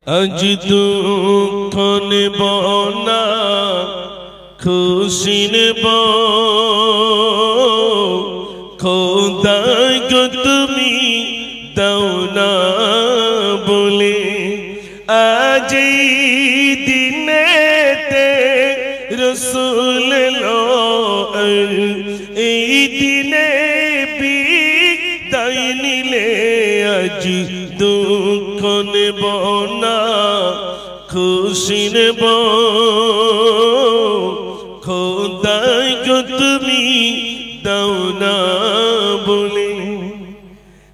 আজ দুঃখ নেব না খুশি নেব খোদাই গো তুমি দাও না বলে আজ দিনেতে রসুল এলো এই দিনে বিদায় নিলে আজ দুঃখ নেব না খুশি নেব খোদাই গো তুমি দাও না বলে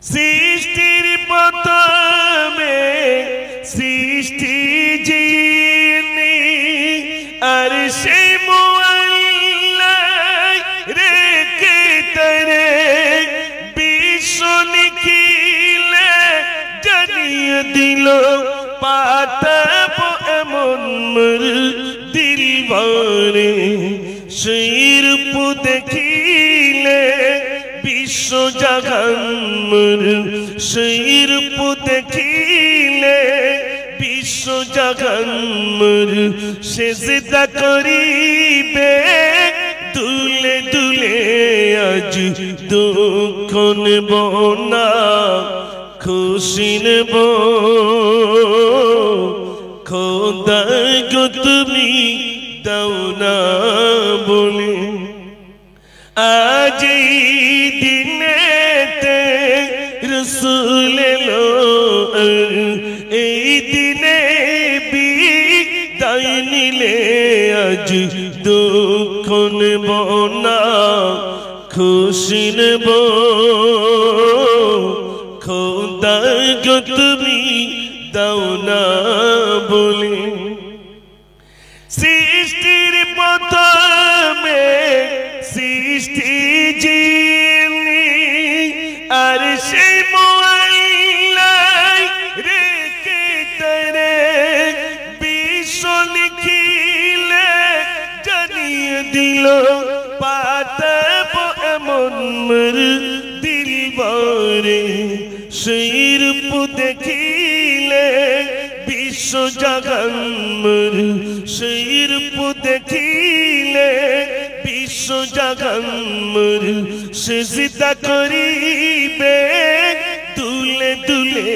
সৃষ্টির প্রথমে সৃষ্টি যিনি আর সেই মুআল্লাহ রেখে তারে বিশ্ব নিখিলে জানিয়ে দিল পাতাব এমন দিলবারে সেই রূপ দেখিলে বিশ্ব জাগান সেই রূপ দেখিলে বিশ্ব জাগান সেজদা করিবে দুলে দুলে আজ দুঃখ নেব না খুশি নেব খোদাই গো তুমি দাও না বলে আজ দিনেতে রসুল এলো এই দিনে বিদায় নিলে আজ দুঃখ নেব না খুশি নেব খোদাই গো তুমি দাও না বলে সৃষ্টির প্রথমে সৃষ্টি যিনি আর সেই মুআল্লাহ রেখে তারে বিশ্ব নিখিলে জানিয়ে দিল পাতাব এমন দিলবারে সেই রূপ দেখিলে বিশ্ব জাগান সেই রূপ দেখিলে বিশ্ব জাগান সেজদা করিবে দুলে দুলে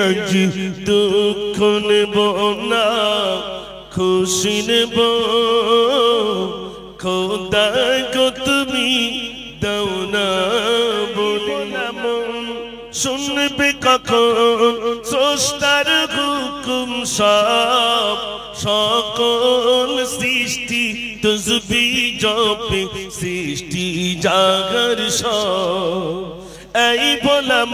আজ দুঃখ নেব না খুশি নেব খোদাই গো তুমি দাও না বলে শুনবে কখন স্রষ্টার হুকুম সব সকল সৃষ্টি তসবিহ জপে সৃষ্টি জাগার সব এই বলাম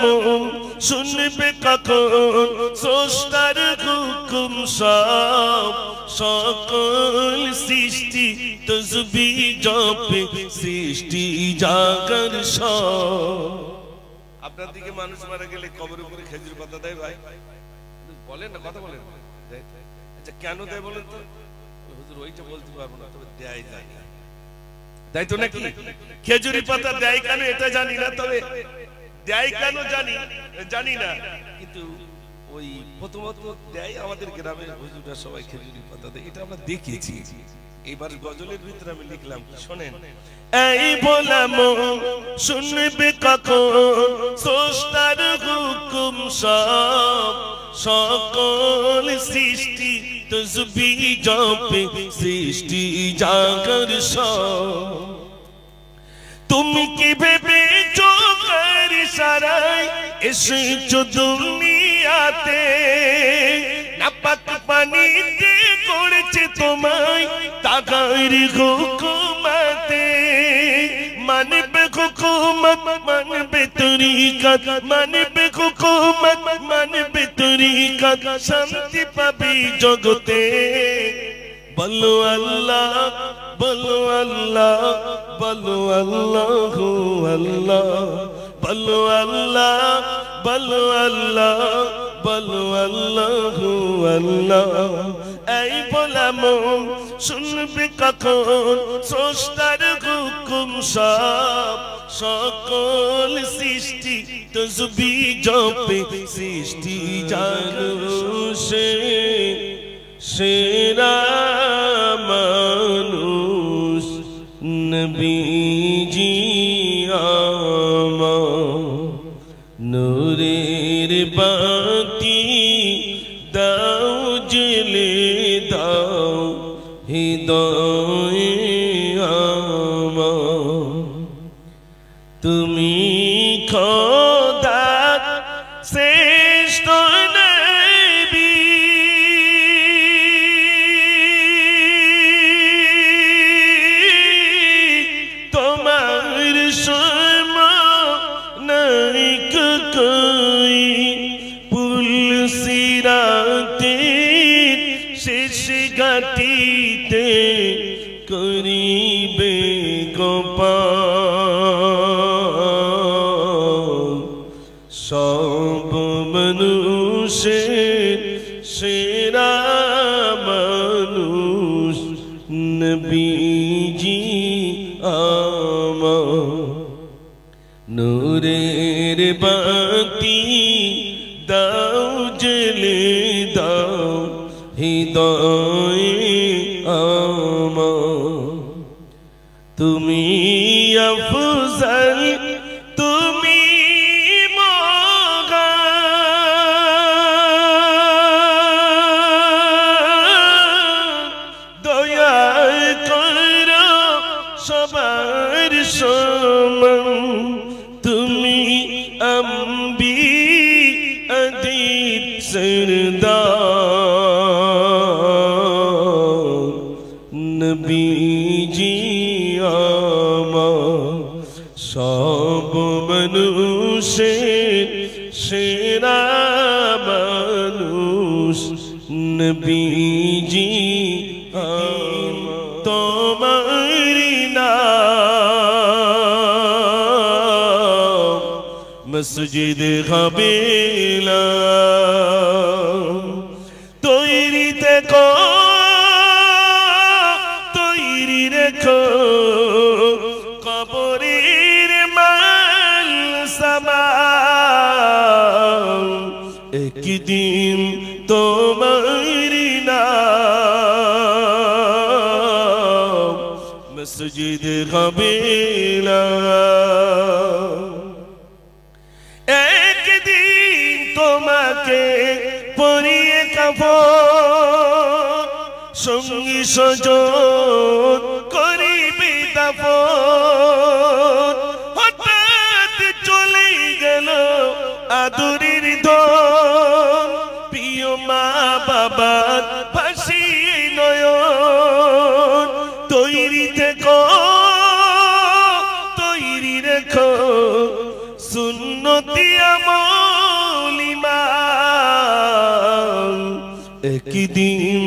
শুনবে কখন স্রষ্টার হুকুম সব সকল সৃষ্টি তসবিহ জপে সৃষ্টি জাগার সব আপনার দিকে মানুষ মারা গেলে কবরের উপরে খেজুর পাতা দেয় ভাই বলেন না কথা বলেন আচ্ছা কেন দেয় বলেন তো হুজুর ওইটা বলতে পারবো না তবে দেয় যায় তাই তো নাকি খেজুরি পাতা দেয় কেন এটা জানি না তবে দেয় কেন জানি না কিন্তু ওই প্রথমত দেয় আমাদের গ্রামের হুজুররা সবাই খেজুরি পাতা দেয় এটা আমরা দেখেছি এবার গজলের ভিতরে আমি লিখলাম শোনেন এই বলাম শুনবে কখন স্রষ্টার হুকুম সব সকল সৃষ্টি তসবিহ জপে সৃষ্টি জাগার সব তুমি কি ভেবেছো কার ইশারায় এসেছো দুনিয়াতে নাপাক পানিতে করেছে তোমায় তাগার হুকুমাতে মানবে হুকুমত মানবে তরিকত মানবে হুকুমত মানবে তরিকত শান্তি পাবি জগতে বলো আল্লাহ বলো আল্লাহ বলো আল্লাহ আল্লাহ বলো আল্লাহ বলো আল্লাহ বলো আল্লাহ আল্লাহ এই বলা মন শুনবে কখন স্রষ্টার হুকুম সব সকল সৃষ্টি তসবিহ জপে সৃষ্টি জানো সেরা মানুষ নবীজি আমার নূরের বাতি দাও জ্বেলে দাও হৃদয়ে আমার তুমি খোদার শ্রেষ্ঠ নবী তোমার সমান নাই কই পুল সিরাতে শেষ ঘাটিতে করিবে গোপাল সব মানুষের সেরা মানুষ নবীজি আমার নূরের বাতি দাও জ্বেলে দাও হৃদয়ে আমার তুমি আফজল তুমি মহান দয়া করো সবার সমান তুমি আম্বিয়াদের সরদার নবীজি আমার সব মানুষের সেরা মানুষ নবীজি তোমার নাম মসজিদ কাবিলা তৈরি দেখো তৈরি রেখো কবরের মাল সামান একদিন তোমার নাম মসজিদ কাবিলা একদিন তোমাকে পরিয়ে কাফন সঙ্গী সজন করিবে দাফন হঠাৎ চলে গেল আদরের ধন প্রিয় মা বাবার ভাসিয়ে নয়ন তৈরি থেকো তৈরি রেখো সুন্নতি আমল ঈমান একদিন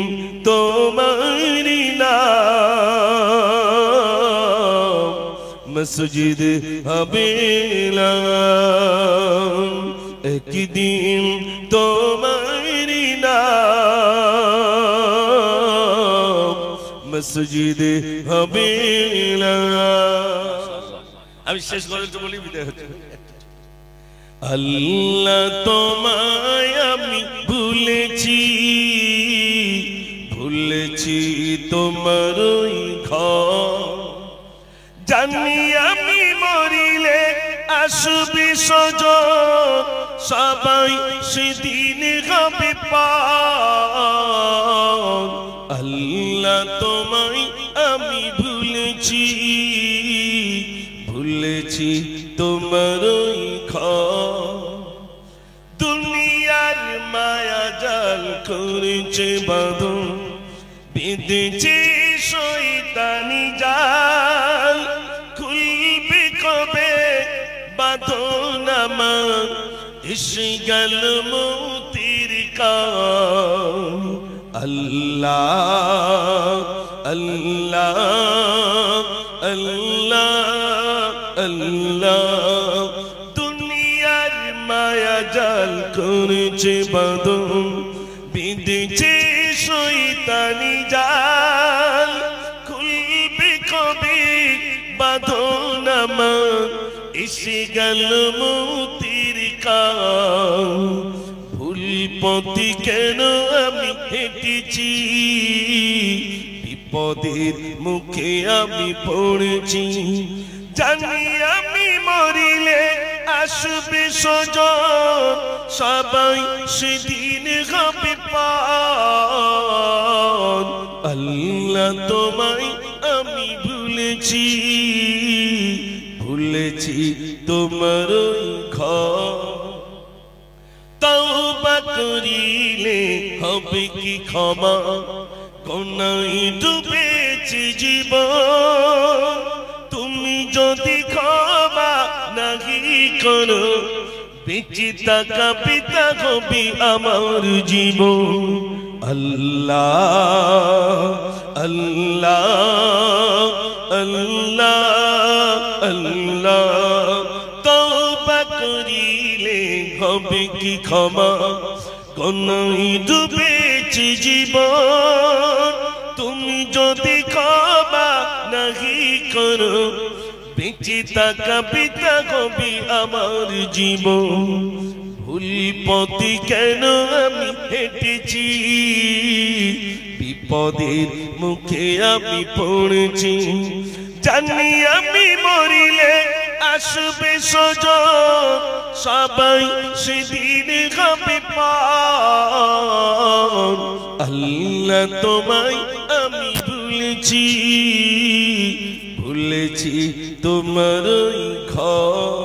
তোমার নাম মসজিদ হাবেলা একদিন তোমার নাম মসজিদ হাবেলা আমি শেষ করে বলি বিদায় হচ্ছে আল্লাহ তোমায় আমি ভুলেছি ভুলেছি তোমার ওই ঘর জানি আমি মরিলে আসবে সজন সবাই সেদিন হবে পার আল্লাহ তোমায় আমি ভুলেছি ভুলেছি তোমার ওই ঘর দুনিয়ার মায়া জাল করেছে বাঁধন বেঁধেছে শয়তানি জাল খুলবে কবে বাঁধন আমার এসে গেল মৌতির কাল আল্লাহ আল্লাহ আল্লাহ আল্লাহ দুনিয়ার মায়া জাল করেছে বাঁধন বিঁধেছে শয়তানি জাল খুলবে কবে বাঁধন আমার এসে গেল মৌতির কাল ভুল পথে কেন আমি হেঁটেছি বিপদের মুখে আমি পড়েছি জানি আমি মরিলে আসবে সজন সবাই সেদিন হবে পান আল্লাহ তোমায় আমি ভুলেছি ভুলেছি তোমার ঘর তওবা করিলে হবে কি ক্ষমা কোনায় ডুবেছে জীবন তুমি যদি ক্ষমা নাহি করো বেঁচে থাকা পিতা হবে আমার জীবন আল্লাহ আল্লাহ আল্লাহ আল্লাহ তওবা করিলে হবে কি ক্ষমা কোনায় ডুবেছে জীবন তুমি যদি ক্ষমা নাহি করো বেঁচে থাকা পিতা হবে আমার জীবন ভুল পথে কেন আমি হেঁটেছি বিপদের মুখে আমি পড়েছি জানি আমি মরিলে আসবে সজন সবাই সেদিন হবে পান আল্লাহ তোমায় আমি ভুলেছি ভুলেছি তোমার ঘর